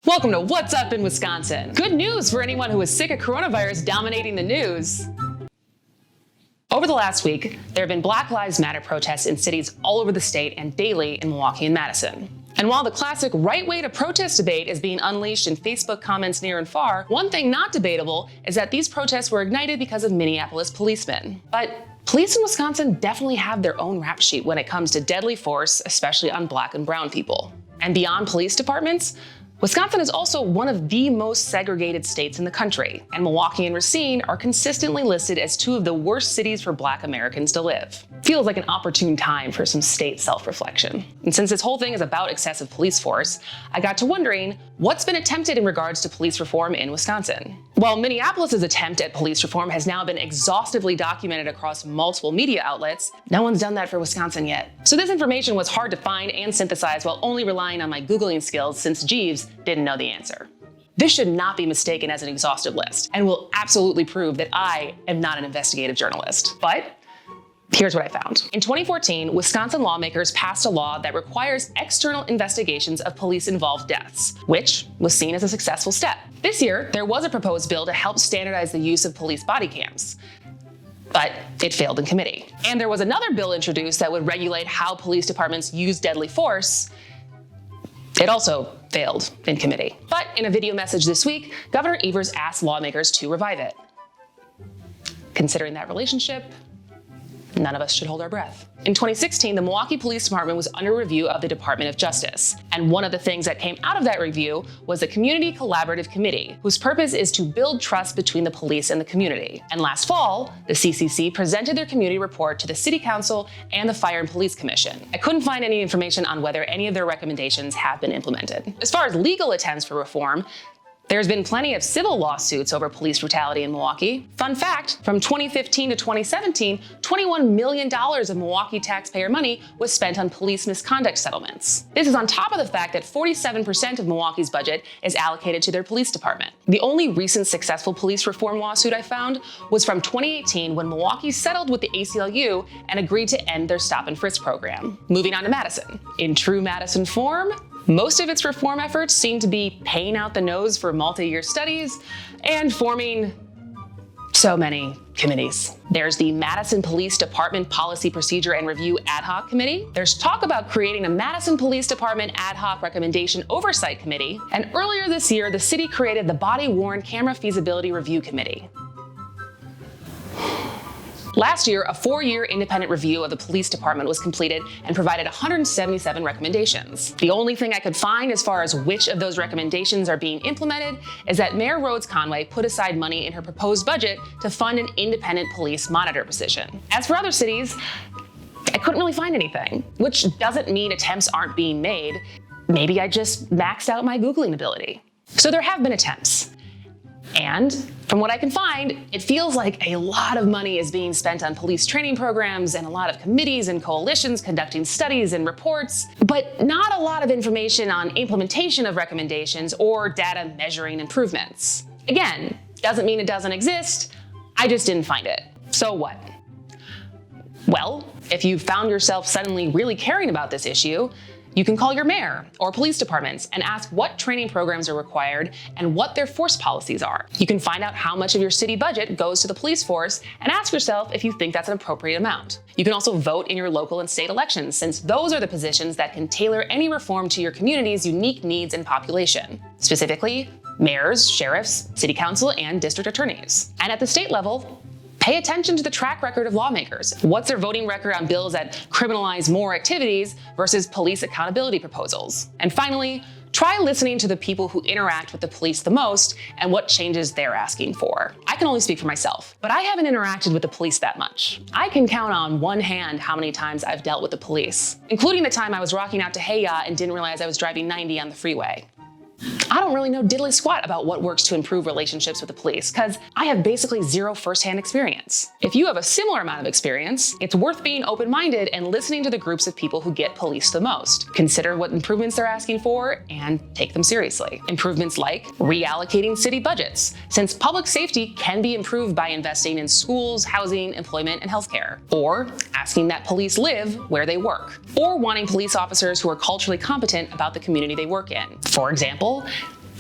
Welcome to What's Up in Wisconsin. Good news for anyone who is sick of coronavirus dominating the news. Over the last week, there have been Black Lives Matter protests in cities all over the state and daily in Milwaukee and Madison. And while the classic right way to protest debate is being unleashed in Facebook comments near and far, one thing not debatable is that these protests were ignited because of Minneapolis policemen. But police in Wisconsin definitely have their own rap sheet when it comes to deadly force, especially on Black and brown people. And beyond police departments, Wisconsin is also one of the most segregated states in the country, and Milwaukee and Racine are consistently listed as two of the worst cities for Black Americans to live. Feels like an opportune time for some state self-reflection. And since this whole thing is about excessive police force, I got to wondering what's been attempted in regards to police reform in Wisconsin. While Minneapolis's attempt at police reform has now been exhaustively documented across multiple media outlets, no one's done that for Wisconsin yet. So this information was hard to find and synthesize while only relying on my Googling skills, since Jeeves didn't know the answer. This should not be mistaken as an exhaustive list, and will absolutely prove that I am not an investigative journalist. But here's what I found. In 2014, Wisconsin lawmakers passed a law that requires external investigations of police-involved deaths, which was seen as a successful step. This year, there was a proposed bill to help standardize the use of police body cams, but it failed in committee. And there was another bill introduced that would regulate how police departments use deadly force. It also failed in committee. But in a video message this week, Governor Evers asked lawmakers to revive it. Considering that relationship, none of us should hold our breath. In 2016, the Milwaukee Police Department was under review of the Department of Justice. And one of the things that came out of that review was the Community Collaborative Committee, whose purpose is to build trust between the police and the community. And last fall, the CCC presented their community report to the City Council and the Fire and Police Commission. I couldn't find any information on whether any of their recommendations have been implemented. As far as legal attempts for reform, there's been plenty of civil lawsuits over police brutality in Milwaukee. Fun fact, from 2015 to 2017, $21 million of Milwaukee taxpayer money was spent on police misconduct settlements. This is on top of the fact that 47% of Milwaukee's budget is allocated to their police department. The only recent successful police reform lawsuit I found was from 2018, when Milwaukee settled with the ACLU and agreed to end their stop and frisk program. Moving on to Madison. In true Madison form, most of its reform efforts seem to be paying out the nose for multi-year studies and forming so many committees. There's the Madison Police Department Policy, Procedure, and Review Ad Hoc Committee. There's talk about creating a Madison Police Department Ad Hoc Recommendation Oversight Committee. And earlier this year, the city created the Body-worn Camera Feasibility Review Committee. Last year, a 4-year independent review of the police department was completed and provided 177 recommendations. The only thing I could find as far as which of those recommendations are being implemented is that Mayor Rhodes Conway put aside money in her proposed budget to fund an independent police monitor position. As for other cities, I couldn't really find anything, which doesn't mean attempts aren't being made. Maybe I just maxed out my Googling ability. So there have been attempts. And from what I can find, it feels like a lot of money is being spent on police training programs and a lot of committees and coalitions conducting studies and reports, but not a lot of information on implementation of recommendations or data measuring improvements. Again, doesn't mean it doesn't exist, I just didn't find it. So what? Well, if you found yourself suddenly really caring about this issue, you can call your mayor or police departments and ask what training programs are required and what their force policies are. You can find out how much of your city budget goes to the police force and ask yourself if you think that's an appropriate amount. You can also vote in your local and state elections, since those are the positions that can tailor any reform to your community's unique needs and population. Specifically, mayors, sheriffs, city council, and district attorneys. And at the state level, pay attention to the track record of lawmakers. What's their voting record on bills that criminalize more activities versus police accountability proposals? And finally, try listening to the people who interact with the police the most and what changes they're asking for. I can only speak for myself, but I haven't interacted with the police that much. I can count on one hand how many times I've dealt with the police, including the time I was rocking out to Hey Ya and didn't realize I was driving 90 on the freeway. I don't really know diddly squat about what works to improve relationships with the police, because I have basically zero firsthand experience. If you have a similar amount of experience, it's worth being open-minded and listening to the groups of people who get policed the most. Consider what improvements they're asking for and take them seriously. Improvements like reallocating city budgets, since public safety can be improved by investing in schools, housing, employment, and healthcare. Or asking that police live where they work. Or wanting police officers who are culturally competent about the community they work in. For example,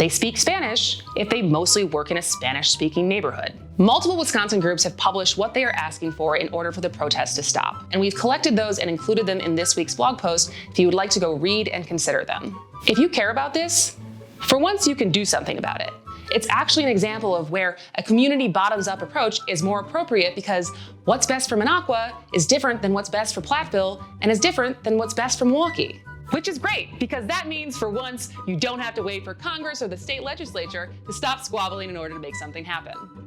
They speak Spanish if they mostly work in a Spanish-speaking neighborhood. Multiple Wisconsin groups have published what they are asking for in order for the protests to stop, and we've collected those and included them in this week's blog post if you would like to go read and consider them. If you care about this, for once you can do something about it. It's actually an example of where a community bottoms-up approach is more appropriate because what's best for Minocqua is different than what's best for Platteville and is different than what's best for Milwaukee. Which is great, because that means for once you don't have to wait for Congress or the state legislature to stop squabbling in order to make something happen.